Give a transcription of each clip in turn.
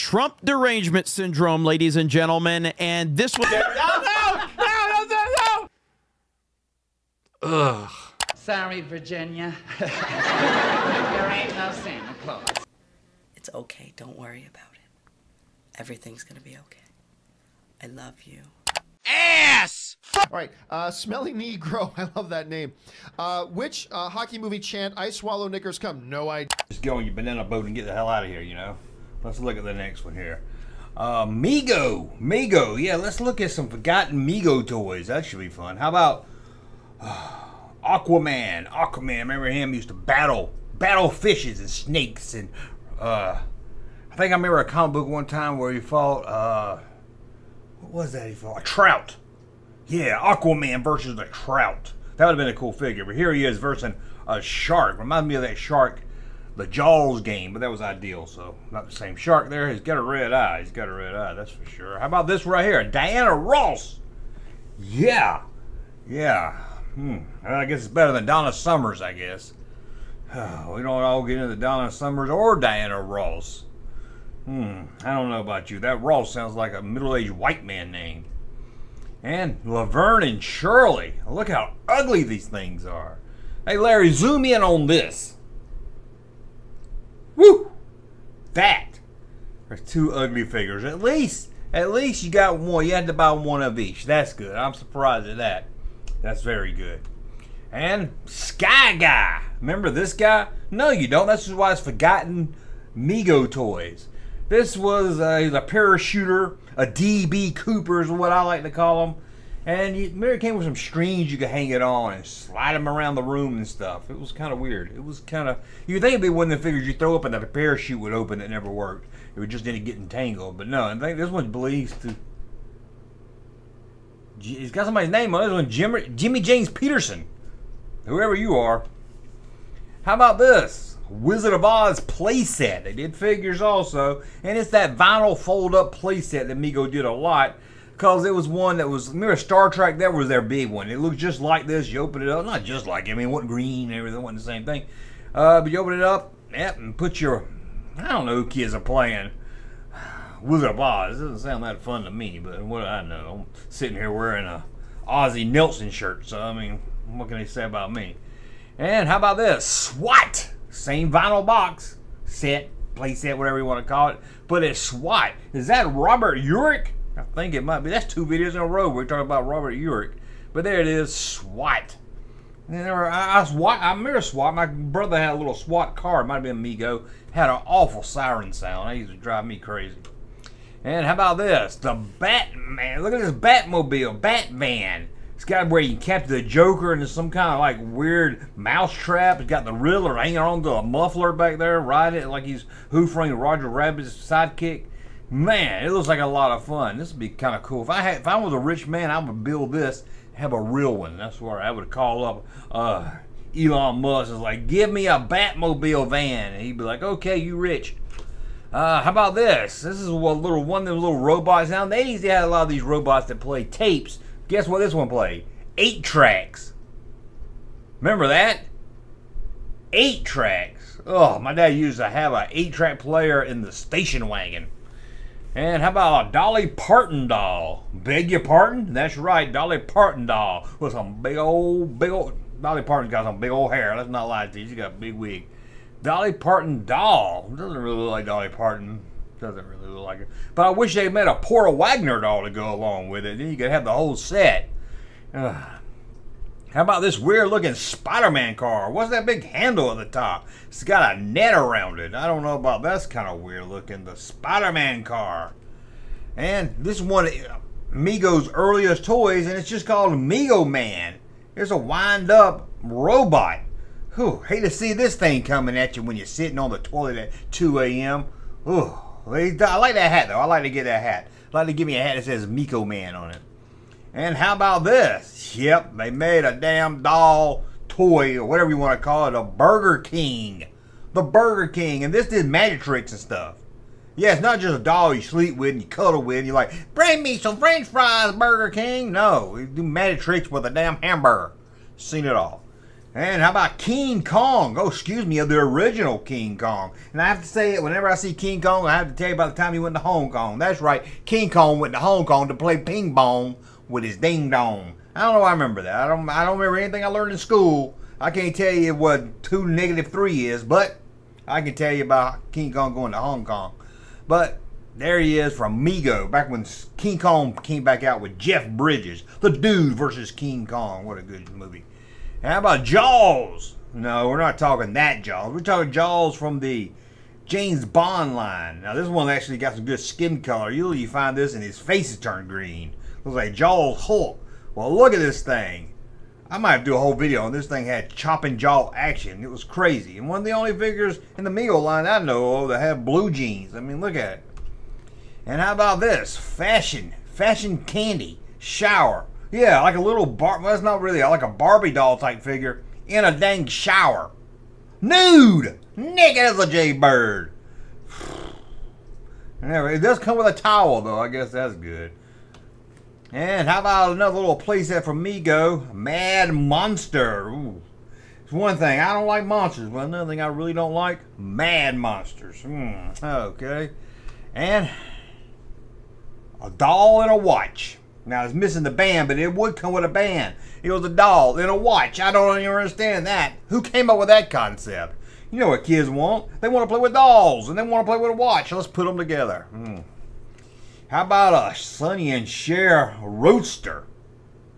Trump derangement syndrome, ladies and gentlemen, and this was... No! Ugh. Sorry, Virginia. There ain't no Santa Claus. It's okay. Don't worry about it. Everything's gonna be okay. I love you. Ass! All right, Smelly Negro. I love that name. Which hockey movie chant, I swallow knickers come? No idea. Just get on your banana boat and get the hell out of here, you know? Let's look at the next one here. Mego. Yeah, let's look at some forgotten Mego toys. That should be fun. How about Aquaman? Remember him? He used to battle fishes and snakes. And I think I remember a comic book one time where he fought, what was that he fought? A trout. Yeah, Aquaman versus the trout. That would have been a cool figure. But here he is versus a shark. Reminds me of that shark, the Jaws game, but that was ideal. So not the same shark there. He's got a red eye. That's for sure. How about this right here? Diana Ross. Yeah. I guess it's better than Donna Summers, I guess. We don't all get into Donna Summers or Diana Ross. I don't know about you. That Ross sounds like a middle-aged white man name. And Laverne and Shirley. Look how ugly these things are. Hey, Larry, zoom in on this. Woo! That. There's two ugly figures. At least you got one. You had to buy one of each. That's good. I'm surprised at that. That's very good. And Sky Guy. Remember this guy? No, you don't. That's why it's forgotten Mego toys. This was a parachuter, a DB Cooper is what I like to call them. And it came with some strings you could hang it on and slide them around the room and stuff. It was kind of weird. It was kind of, you'd think it'd be one of the figures you throw up and the parachute would open. It never worked. It would just end up getting tangled. But no, I think this one believes to, it's got somebody's name on it. This one, Jimmy James Peterson. Whoever you are. How about this? Wizard of Oz playset. They did figures also, and it's that vinyl fold-up playset that Mego did a lot, because it was one that was, remember Star Trek? That was their big one. It looked just like this. You open it up, not just like it. I mean, it wasn't green and everything. It wasn't the same thing. But you open it up, yep, and put your, I don't know who kids are playing Wizard of Oz. It doesn't sound that fun to me, but what do I know? I'm sitting here wearing a Ozzie Nelson shirt, so I mean, what can they say about me? And how about this? SWAT. Same vinyl box, set, play set, whatever you want to call it, but it's SWAT. Is that Robert Urich? I think it might be. That's two videos in a row we're talking about Robert Urich. But there it is, SWAT. And I remember SWAT. My brother had a little SWAT car. It might have been Mego. Had an awful siren sound. That used to drive me crazy. And how about this? The Batman. Look at this Batmobile, Batman. It's got where you can capture the Joker into some kind of like weird mouse trap. It's got the Riddler hanging on to a muffler back there, riding it like he's hoofering Roger Rabbit's sidekick. Man, it looks like a lot of fun. This would be kind of cool. If I was a rich man, I would build this, have a real one. That's where I would call up Elon Musk. It's like, give me a Batmobile van, and he'd be like, okay, you rich. How about this? This is one of them little robots. Now in the 80s, they had a lot of these robots that play tapes. Guess what this one played? 8 tracks. Remember that? 8 tracks. Oh, my dad used to have an 8-track player in the station wagon. And how about a Dolly Parton doll? Beg your pardon? That's right, Dolly Parton doll with some big old. Dolly Parton's got some big old hair. Let's not lie to you. She's got a big wig. Dolly Parton doll. Doesn't really look like Dolly Parton. Doesn't really look like it. But I wish they made a Porter Wagner doll to go along with it. Then you could have the whole set. How about this weird looking SpiderMan car? What's that big handle at the top? It's got a net around it. I don't know about that's kind of weird looking. The SpiderMan car. And this is one of Mego's earliest toys, and it's just called Amigo Man. It's a wind up robot. Whew, hate to see this thing coming at you when you're sitting on the toilet at 2 a.m. Ooh. I like that hat though. I like to get that hat. I'd like to give me a hat that says Amigo Man on it. And how about this? Yep, they made a damn doll toy or whatever you want to call it, a Burger King. The Burger King. And this did magic tricks and stuff. Yeah, it's not just a doll you sleep with and you cuddle with and you're like, bring me some French fries, Burger King. No, you do magic tricks with a damn hamburger. Seen it all. And how about King Kong? Oh, excuse me, the original King Kong. And I have to say it, whenever I see King Kong, I have to tell you about the time he went to Hong Kong. That's right, King Kong went to Hong Kong to play ping pong with his ding dong. I don't know why I remember that. I don't remember anything I learned in school. I can't tell you what 2 - 3 is, but I can tell you about King Kong going to Hong Kong. But there he is from Mego, back when King Kong came back out with Jeff Bridges. The Dude versus King Kong. What a good movie. And how about Jaws? No, we're not talking that Jaws. We're talking Jaws from the James Bond line. Now, this one actually got some good skin color. Usually you find this and his face is turned green. Looks like Jaws Hulk. Well, look at this thing. I might do a whole video on this thing. Had chopping jaw action. It was crazy. And one of the only figures in the Mego line I know of that have blue jeans. I mean, look at it. And how about this? Fashion candy shower. Yeah, like a little well, that's not really like a Barbie doll type figure in a dang shower. Nude! Naked as a jaybird. Anyway, it does come with a towel though. I guess that's good. And how about another little playset from Mego? Mad Monster. Ooh. It's one thing, I don't like monsters, but another thing I really don't like, mad monsters. Okay. And a doll and a watch. Now, it's missing the band, but it would come with a band. It was a doll and a watch. I don't even understand that. Who came up with that concept? You know what kids want. They want to play with dolls, and they want to play with a watch. Let's put them together. How about a Sonny and Cher Rooster?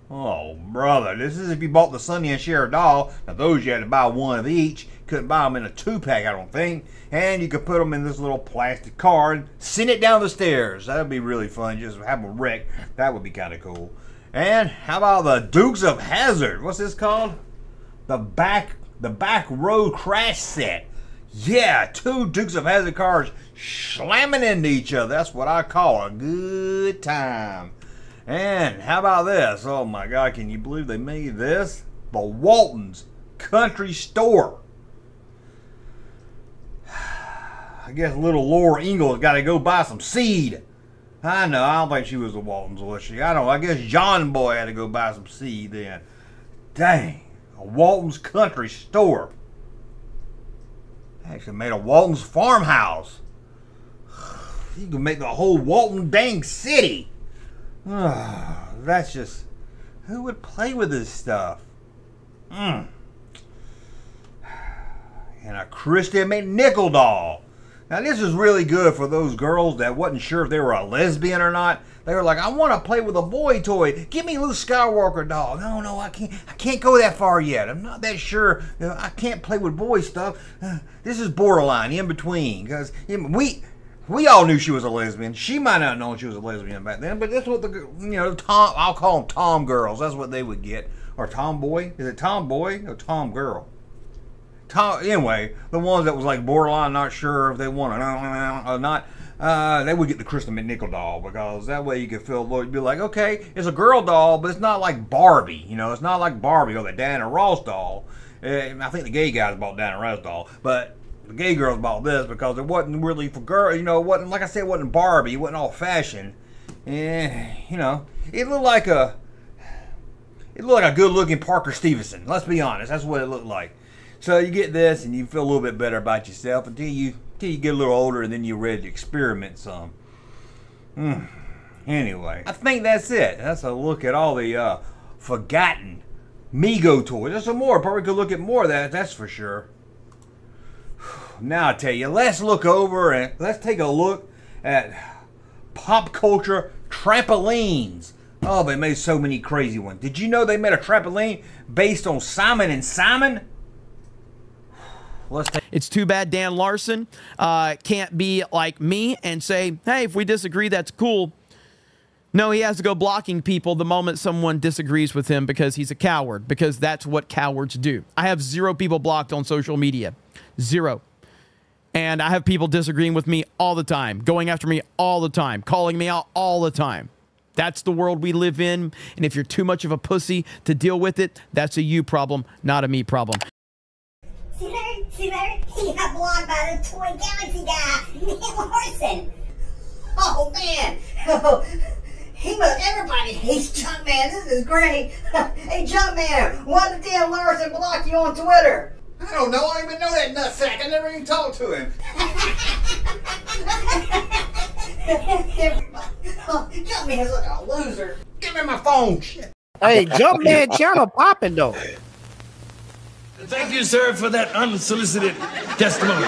Oh, brother. This is if you bought the Sonny and Cher doll. Now, those you had to buy one of each. Couldn't buy them in a 2-pack, I don't think. And you could put them in this little plastic car and send it down the stairs. That would be really fun. Just have a wreck. That would be kind of cool. And how about the Dukes of Hazzard? What's this called? The back row crash set. Yeah, 2 Dukes of Hazzard cars slamming into each other. That's what I call a good time. And how about this? Oh my God, can you believe they made this? The Walton's Country Store. I guess little Laura Ingalls got to go buy some seed. I know, I don't think she was the Waltons, was she? I don't know, I guess John Boy had to go buy some seed then. Dang, a Walton's Country Store. They actually made a Walton's farmhouse. You can make the whole Walton dang city. That's just, who would play with this stuff? And a Christy McNichol doll. Now this is really good for those girls that wasn't sure if they were a lesbian or not. They were like, I want to play with a boy toy. Give me a Luke Skywalker doll. No, I can't go that far yet. I'm not that sure. You know, I can't play with boy stuff. This is borderline, in between. Because we all knew she was a lesbian. She might not have known she was a lesbian back then, but that's what I'll call them Tom girls. That's what they would get. Or tomboy. Is it tomboy or tom girl? Anyway, the ones that was like borderline, not sure if they want it or not, they would get the Kristen McNichol doll, because that way you could feel, you'd be like, okay, it's a girl doll, but it's not like Barbie, it's not like Barbie or the Diana Ross doll. I think the gay guys bought Diana Ross doll, but the gay girls bought this because it wasn't really for girls, it wasn't, like I said, it wasn't Barbie, it wasn't all fashion, and, it looked like a good-looking Parker Stevenson, let's be honest, that's what it looked like. So you get this and you feel a little bit better about yourself until you get a little older, and then you're ready to experiment some. Anyway, I think that's it. That's a look at all the forgotten Mego toys. There's some more. Probably could look at more of that, that's for sure. Now I tell you, let's look over and let's take a look at pop culture trampolines. Oh, they made so many crazy ones. Did you know they made a trampoline based on Simon and Simon? It's too bad Danlson can't be like me and say, hey, if we disagree, that's cool. No, he has to go blocking people the moment someone disagrees with him because he's a coward, because that's what cowards do. I have 0 people blocked on social media. 0. And I have people disagreeing with me all the time, going after me all the time, calling me out all the time. That's the world we live in. And if you're too much of a pussy to deal with it, that's a you problem, not a me problem. See there? He got blocked by the Toy Galaxy guy, Nick Larson. Oh, man. Everybody hates Junkman. This is great. Hey, Junkman, why did Danlson block you on Twitter? I don't know. I don't even know that nutsack. I never even talked to him. Junkman's like a loser. Give me my phone. Shit. Hey, Jumpman channel popping though. Thank you, sir, for that unsolicited testimony.